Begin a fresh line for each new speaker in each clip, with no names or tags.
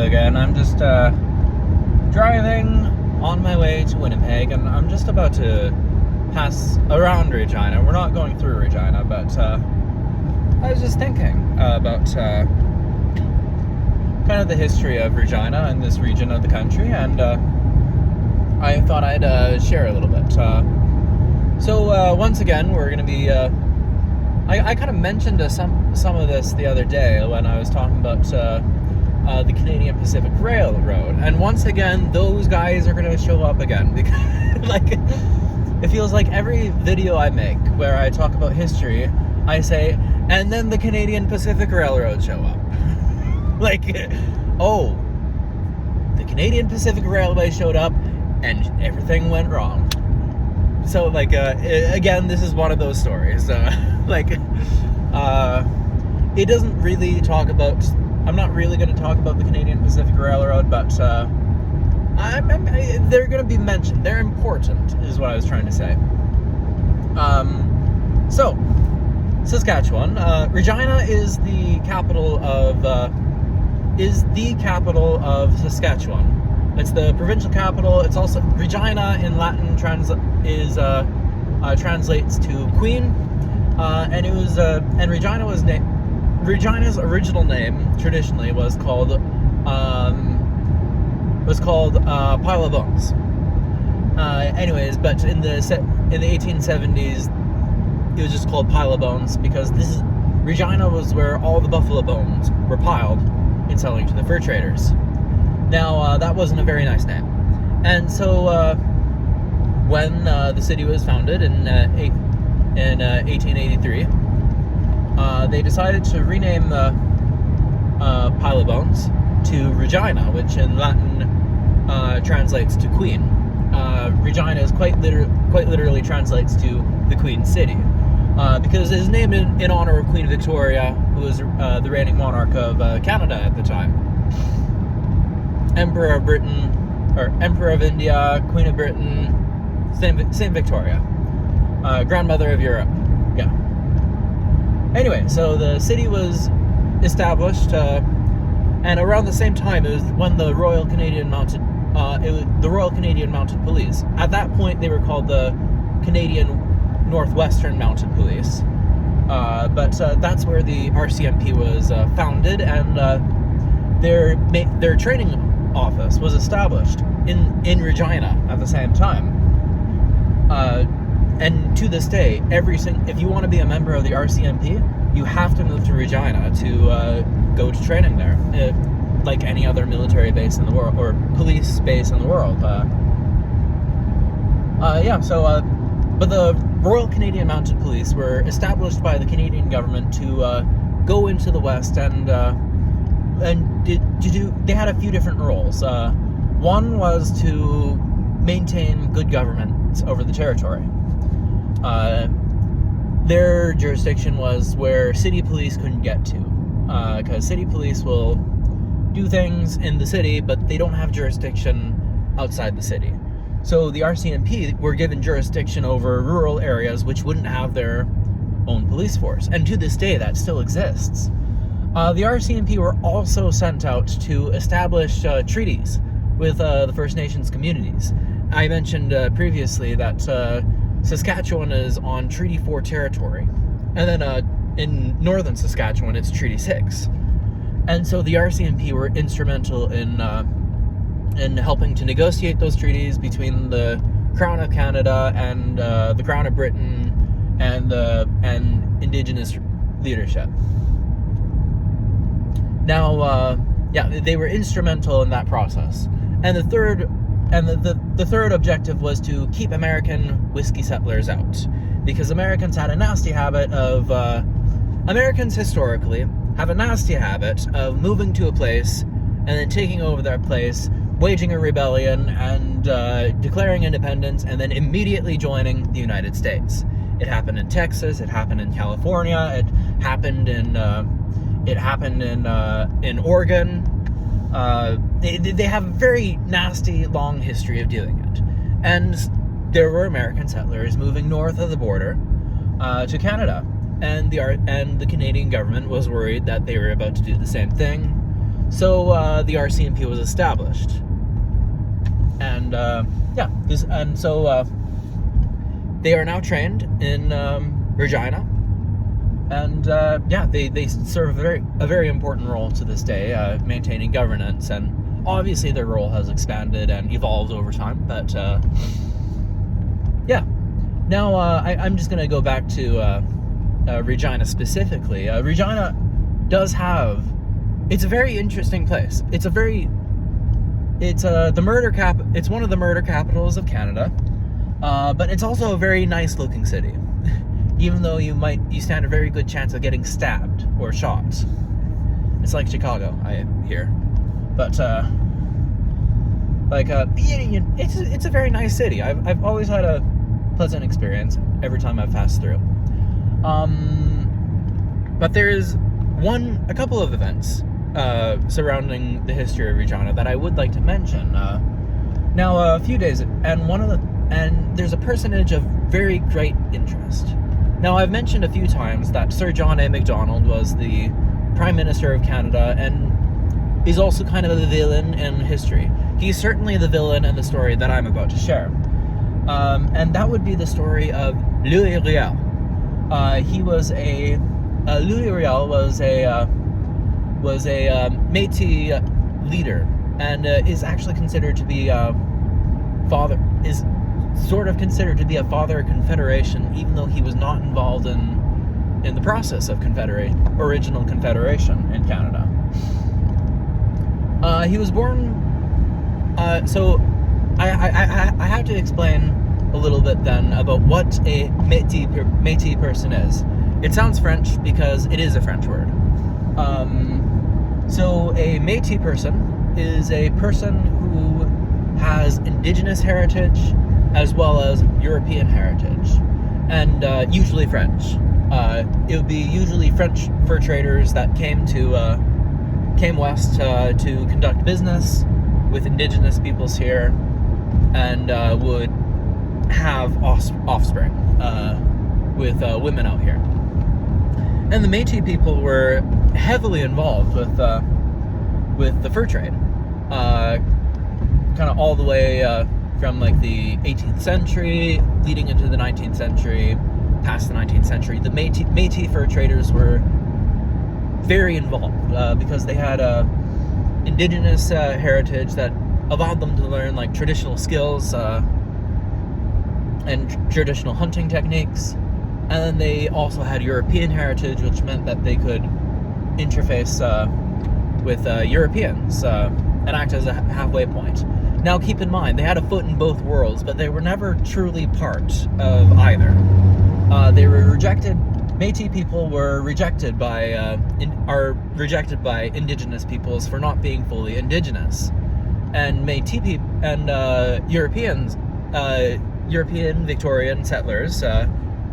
again. I'm just driving on my way to Winnipeg, and I'm just about to pass around Regina. We're not going through Regina, but I was just thinking about kind of the history of Regina and this region of the country, and I thought I'd share a little bit. So once again, we're going to be... I kind of mentioned some of this the other day when I was talking about the Canadian Pacific Railroad, and once again, those guys are going to show up again, because like it feels like every video I make where I talk about history, I say, and then the Canadian Pacific Railroad show up. Like, oh, the Canadian Pacific Railway showed up, and everything went wrong. So, like, again, this is one of those stories. It doesn't really talk about... I'm not really going to talk about the Canadian Pacific Railroad, but they're going to be mentioned. They're important, is what I was trying to say. So, Saskatchewan. Regina is the capital of Saskatchewan. It's the provincial capital. It's also... Regina in Latin translates to queen. And it was... and Regina was named... Regina's original name traditionally was called Pile of Bones. Anyways, but in the 1870s, it was just called Pile of Bones because Regina was where all the buffalo bones were piled and selling to the fur traders. Now that wasn't a very nice name, and so when the city was founded in 1883. They decided to rename the Pile of Bones to Regina, which in Latin translates to Queen. Regina is quite literally translates to the Queen City, because it is named in honor of Queen Victoria, who was the reigning monarch of Canada at the time. Emperor of Britain, or Emperor of India, Queen of Britain, same Victoria, grandmother of Europe. Yeah. Anyway, so the city was established, and around the same time, it was when the Royal Canadian Mounted Police. At that point, they were called the Canadian Northwestern Mounted Police, but that's where the RCMP was founded, and their training office was established in Regina at the same time. And to this day, if you want to be a member of the RCMP, you have to move to Regina to go to training there, like any other military base in the world, or police base in the world. But the Royal Canadian Mounted Police were established by the Canadian government to go into the West and they had a few different roles. One was to maintain good government over the territory. Their jurisdiction was where city police couldn't get to, because city police will do things in the city, but they don't have jurisdiction outside the city. So the RCMP were given jurisdiction over rural areas which wouldn't have their own police force, and to this day that still exists. The RCMP were also sent out to establish treaties with the First Nations communities. I mentioned previously that Saskatchewan is on Treaty 4 territory, and then in northern Saskatchewan it's Treaty 6. And so the RCMP were instrumental in helping to negotiate those treaties between the Crown of Canada and the Crown of Britain and Indigenous leadership. Now, they were instrumental in that process. And the third objective was to keep American whiskey settlers out, because Americans historically have a nasty habit of moving to a place and then taking over that place, waging a rebellion and declaring independence, and then immediately joining the United States. It happened in Texas. It happened in California. It happened in Oregon. They have a very nasty, long history of doing it. And there were American settlers moving north of the border to Canada. And the Canadian government was worried that they were about to do the same thing. So the RCMP was established, and so they are now trained in Regina, and they serve a very important role to this day, maintaining governance, and obviously their role has expanded and evolved over time. But now I'm just gonna go back to Regina specifically. Regina does have. It's a very interesting place. It's one of the murder capitals of Canada, but it's also a very nice looking city. Even though you stand a very good chance of getting stabbed or shot. It's like Chicago, I hear. But it's a very nice city. I've always had a pleasant experience every time I've passed through. But there is a couple of events surrounding the history of Regina that I would like to mention. Now, a few days, and there's a personage of very great interest. Now, I've mentioned a few times that Sir John A. Macdonald was the Prime Minister of Canada, and is also kind of the villain in history. He's certainly the villain in the story that I'm about to share. And that would be the story of Louis Riel. Louis Riel was a Métis leader, and is actually considered to be considered to be a father of Confederation, even though he was not involved in the process of original Confederation in Canada. He was born. So I have to explain a little bit then about what a Métis person is. It sounds French because it is a French word. So a Métis person is a person who has Indigenous heritage as well as European heritage, and usually French. It would be usually French fur traders that came west to conduct business with Indigenous peoples here, and would have offspring with women out here. And the Métis people were heavily involved with the fur trade, kind of all the way from like the 18th century, leading into the 19th century, past the 19th century. The Métis fur traders were very involved because they had Indigenous heritage that allowed them to learn like traditional skills and traditional hunting techniques. And then they also had European heritage, which meant that they could interface with Europeans and act as a halfway point. Now, keep in mind, they had a foot in both worlds, but they were never truly part of either. They were rejected. Métis people were rejected by Indigenous peoples for not being fully Indigenous, and European Victorian settlers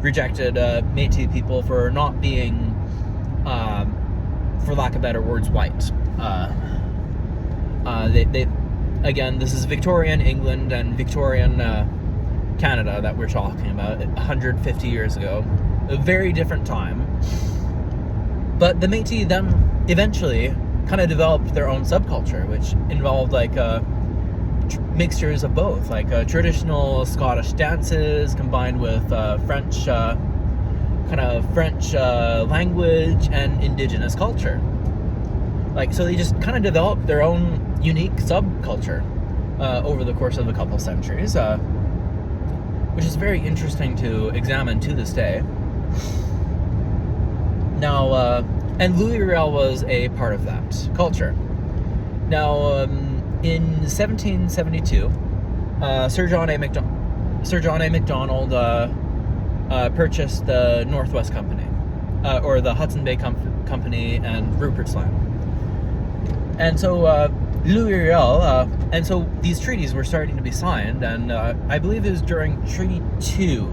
rejected Métis people for not being, for lack of better words, white. Again, this is Victorian England and Victorian Canada that we're talking about, 150 years ago. A very different time. But the Métis then eventually kind of developed their own subculture, which involved like mixtures of both, like traditional Scottish dances combined with French language and Indigenous culture. Like, so they just kind of developed their own unique subculture over the course of a couple centuries, which is very interesting to examine to this day. Now, and Louis Riel was a part of that culture. Now, in 1772, Sir John A. Macdonald purchased the Northwest Company, or the Hudson Bay Company and Rupert's Land. And so Louis Riel, and so these treaties were starting to be signed, and I believe it was during Treaty 2.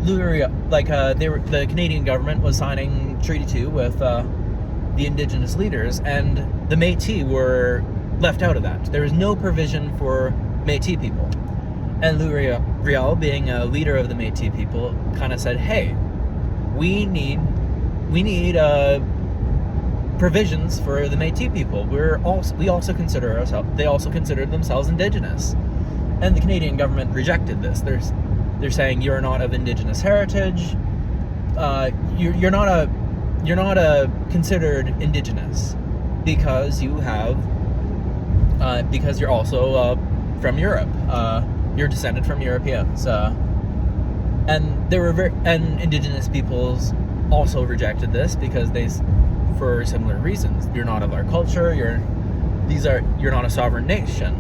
Louis Riel, the Canadian government was signing Treaty 2 with the Indigenous leaders, and the Métis were left out of that. There was no provision for Métis people. And Louis Riel, being a leader of the Métis people, kind of said, hey, we need provisions for the Métis people. We also consider ourselves. They also considered themselves Indigenous, and the Canadian government rejected this. They're saying you're not of Indigenous heritage. You're not considered Indigenous because because you're also from Europe. You're descended from Europeans, and Indigenous peoples also rejected this because for similar reasons. You're not of our culture. You're not a sovereign nation,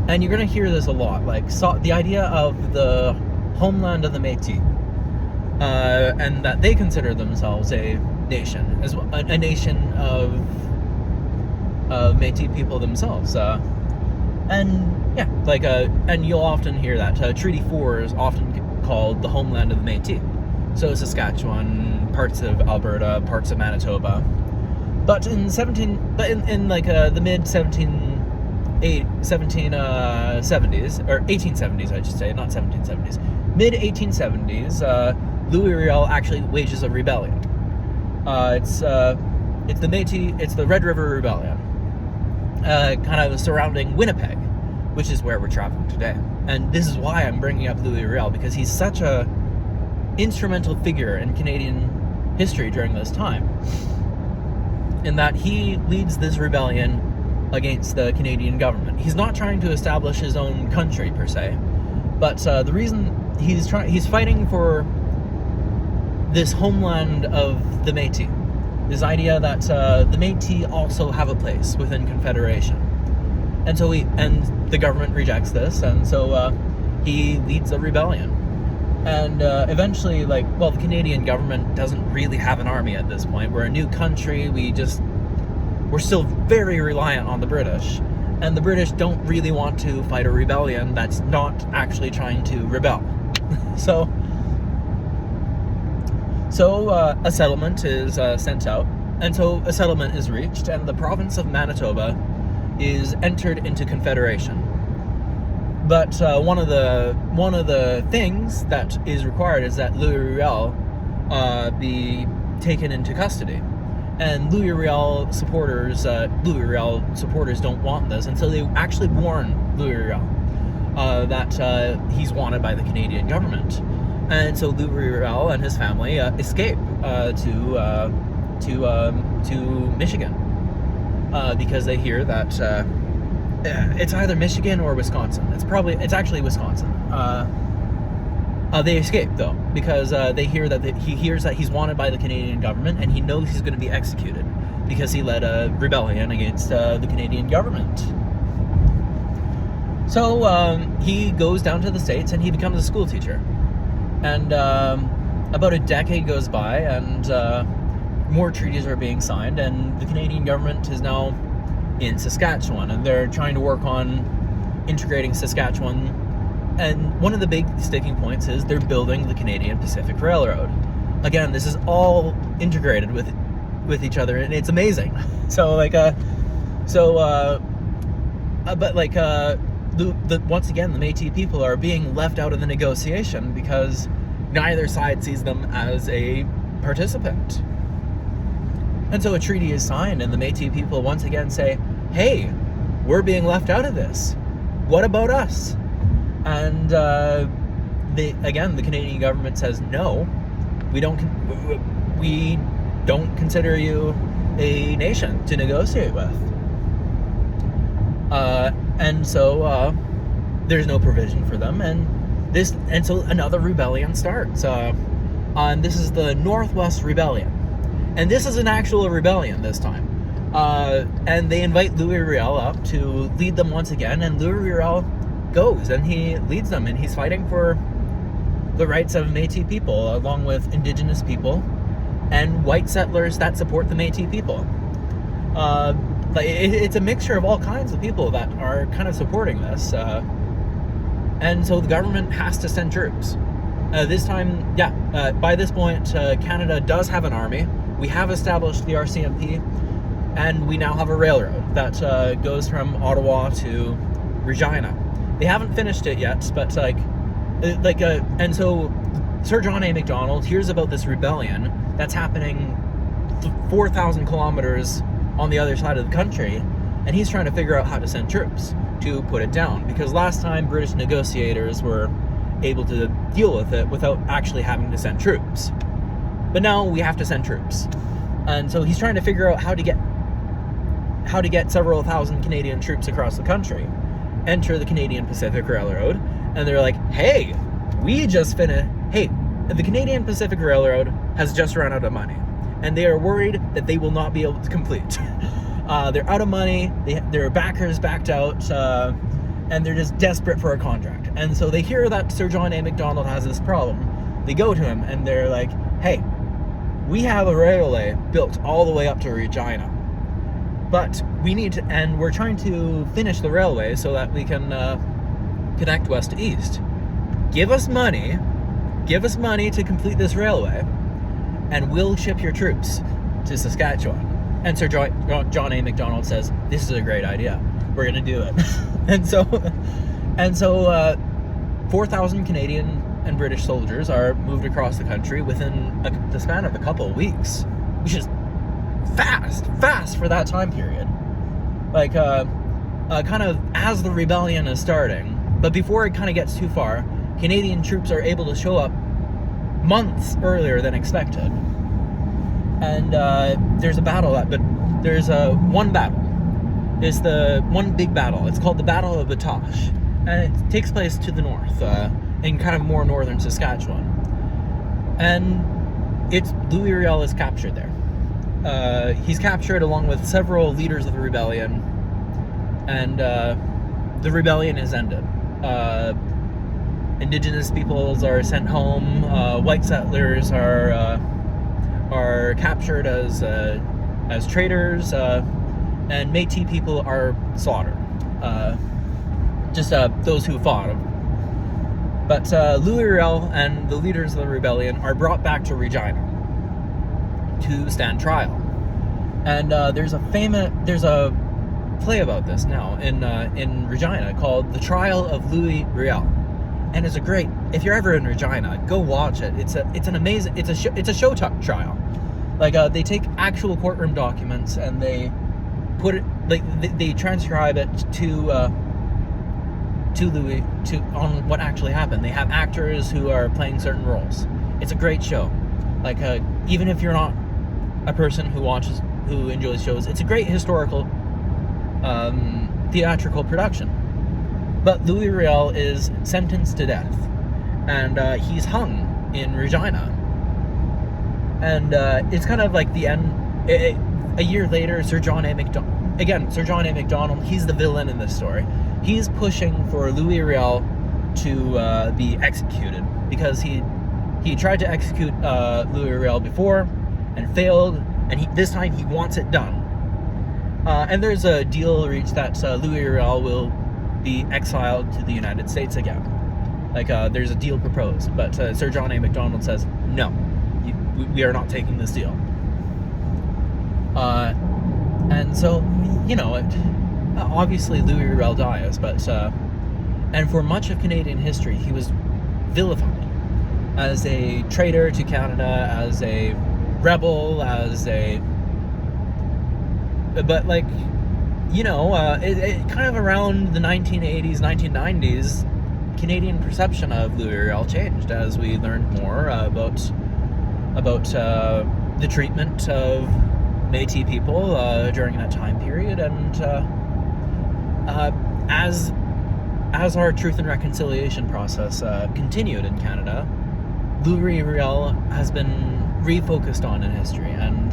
and you're going to hear this a lot. Like the idea of the homeland of the Métis, and that they consider themselves a nation as well, a nation of Métis people themselves, and you'll often hear that Treaty 4 is often called the homeland of the Métis. So Saskatchewan, parts of Alberta, parts of Manitoba. But in the mid 1770s, or 1870s, I should say, not 1770s, mid 1870s, Louis Riel actually wages a rebellion. It's the Métis, it's the Red River Rebellion, kind of surrounding Winnipeg, which is where we're traveling today. And this is why I'm bringing up Louis Riel, because he's such a instrumental figure in Canadian history during this time, in that he leads this rebellion against the Canadian government. He's not trying to establish his own country per se, but the reason he's fighting for this homeland of the Métis, this idea that the Métis also have a place within Confederation, and the government rejects this, and so he leads a rebellion. And eventually, the Canadian government doesn't really have an army at this point. We're a new country. We're still very reliant on the British. And the British don't really want to fight a rebellion that's not actually trying to rebel. So a settlement is sent out. And so a settlement is reached, and the province of Manitoba is entered into Confederation. But one of the things that is required is that Louis Riel be taken into custody, and Louis Riel supporters don't want this, and so they actually warn Louis Riel that he's wanted by the Canadian government, and so Louis Riel and his family escape to Michigan because they hear that. It's either Michigan or Wisconsin. It's actually Wisconsin. They escape though because they hear that he hears that he's wanted by the Canadian government, and he knows he's going to be executed because he led a rebellion against the Canadian government. So he goes down to the States and he becomes a school teacher. And about a decade goes by, and more treaties are being signed, and the Canadian government is now in Saskatchewan, and they're trying to work on integrating Saskatchewan, and one of the big sticking points is they're building the Canadian Pacific Railroad. Again, this is all integrated with each other, and it's amazing. Once again, the Métis people are being left out of the negotiation because neither side sees them as a participant. And so a treaty is signed, and the Métis people once again say, hey, we're being left out of this. What about us? And the Canadian government says, no, we don't consider you a nation to negotiate with. And so there's no provision for them, and so another rebellion starts. And this is the Northwest Rebellion. And this is an actual rebellion this time. And they invite Louis Riel up to lead them once again, and Louis Riel goes and he leads them, and he's fighting for the rights of Métis people along with Indigenous people and white settlers that support the Métis people. It's a mixture of all kinds of people that are kind of supporting this. And so the government has to send troops. This time, by this point, Canada does have an army. We have established the RCMP, and we now have a railroad that goes from Ottawa to Regina. They haven't finished it yet, but and so Sir John A. Macdonald hears about this rebellion that's happening 4,000 kilometers on the other side of the country, and he's trying to figure out how to send troops to put it down, because last time British negotiators were able to deal with it without actually having to send troops. But now we have to send troops. And so he's trying to figure out how to get several thousand Canadian troops across the country, enter the Canadian Pacific Railroad, and they're like, hey, the Canadian Pacific Railroad has just run out of money, and they are worried that they will not be able to complete. They're out of money, their backers backed out, and they're just desperate for a contract. And so they hear that Sir John A. Macdonald has this problem. They go to him, and they're like, hey, we have a railway built all the way up to Regina, but we're trying to finish the railway so that we can connect west to east. Give us money to complete this railway, and we'll ship your troops to Saskatchewan. And Sir John A. Macdonald says, this is a great idea. We're going to do it. and so 4,000 Canadian and British soldiers are moved across the country within the span of a couple of weeks, which is fast for that time period. Like, kind of as the rebellion is starting, but before it kind of gets too far, Canadian troops are able to show up months earlier than expected. And there's a battle, but there's one battle. It's the one big battle. It's called the Battle of Batoche, and it takes place to the north, in kind of more northern Saskatchewan. And Louis Riel is captured there. He's captured along with several leaders of the rebellion, and the rebellion is ended. Indigenous peoples are sent home. White settlers are captured as traitors, and Métis people are slaughtered. Just those who fought. But Louis Riel and the leaders of the rebellion are brought back to Regina to stand trial. And there's a play about this now in Regina called The Trial of Louis Riel. And it's if you're ever in Regina, go watch it. It's an amazing, it's a show trial. Like, they take actual courtroom documents and they put it, they transcribe it to Louis, on what actually happened. They have actors who are playing certain roles. It's a great show. Like, even if you're not a person who enjoys shows, it's a great historical, theatrical production. But Louis Riel is sentenced to death, and he's hung in Regina. And it's kind of like the end. A year later, Sir John A. Macdonald, he's the villain in this story. He's pushing for Louis Riel to be executed, because he tried to execute Louis Riel before and failed, and this time he wants it done. And there's a deal reached that Louis Riel will be exiled to the United States again. Like, there's a deal proposed, but Sir John A. Macdonald says, no, we are not taking this deal. And so, obviously Louis Riel dies, but, and for much of Canadian history, he was vilified as a traitor to Canada, as a rebel, but like, it kind of around the 1980s, 1990s, Canadian perception of Louis Riel changed as we learned more about the treatment of Métis people during that time period, and as our Truth and Reconciliation process continued in Canada, Louis Riel has been refocused on in history, and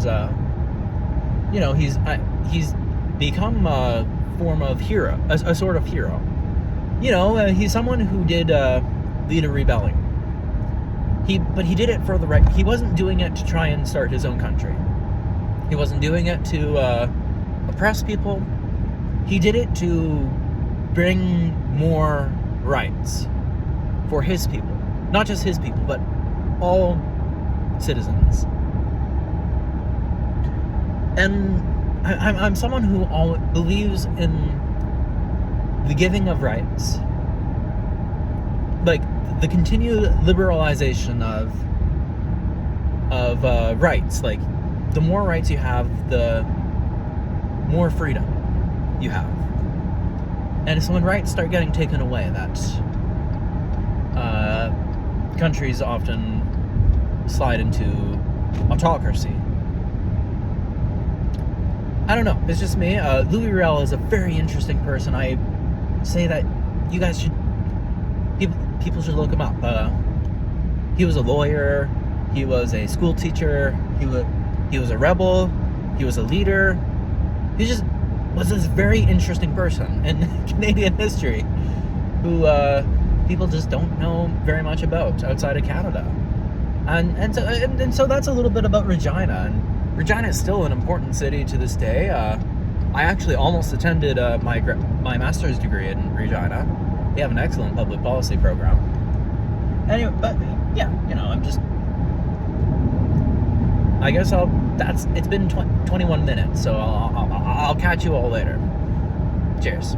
he's become a form of hero, a sort of hero. He's someone who did lead a rebellion. But he did it for the right. He wasn't doing it to try and start his own country. He wasn't doing it to oppress people. He did it to bring more rights for his people. Not just his people, but all citizens. And I'm someone who believes in the giving of rights, like the continued liberalization of rights. Like, the more rights you have, the more freedom you have. And it's when rights start getting taken away that countries often slide into autocracy. I don't know. It's just me. Louis Riel is a very interesting person. I say that you guys should... People should look him up. He was a lawyer. He was a school teacher. He was a rebel. He was a leader. He just was this very interesting person in Canadian history who people just don't know very much about outside of Canada. And so that's a little bit about Regina. And Regina is still an important city to this day. I actually almost attended my master's degree in Regina. They have an excellent public policy program. Anyway, but yeah, I guess it's been 21 minutes, so I'll catch you all later. Cheers.